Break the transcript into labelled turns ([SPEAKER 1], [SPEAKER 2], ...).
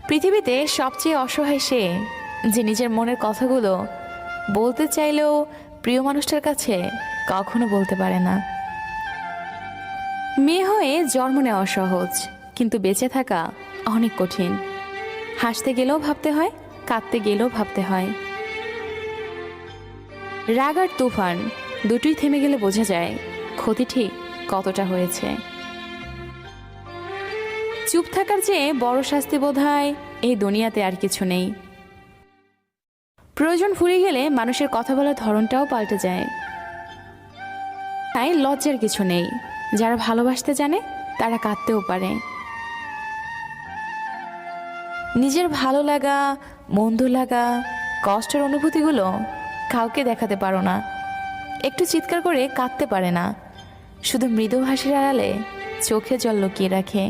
[SPEAKER 1] পৃথিবীতে সবচেয়ে অসহায় সে, যে নিজের মনের কথাগুলো বলতে চাইলেও প্রিয় মানুষটার কাছে কখনো বলতে পারে না। মেয়ে হয়ে জন্ম নেওয়া সহজ, কিন্তু বেঁচে থাকা অনেক কঠিন। হাসতে গেলেও ভাবতে হয়, কাঁদতে গেলেও ভাবতে হয়। রাগ আর তুফান দুটোই থেমে গেলে বোঝা যায় ক্ষতি ঠিক কতটা হয়েছে। চুপ থাকার চেয়ে বড় শাস্তি বোধহয় এই দুনিয়াতে আর কিছু নেই। প্রয়োজন ফুরিয়ে গেলে মানুষের কথা বলার ধরনটাও পাল্টে যায়। তাই লজ্জার কিছু নেই। যারা ভালোবাসতে জানে তারা কাঁদতেও পারে। নিজের ভালো লাগা, মন্দ লাগা, কষ্টের অনুভূতিগুলো কাউকে দেখাতে পারো না। একটু চিৎকার করে কাঁদতে পারে না, শুধু মৃদু হাসির আড়ালে চোখে জল লুকিয়ে রাখে।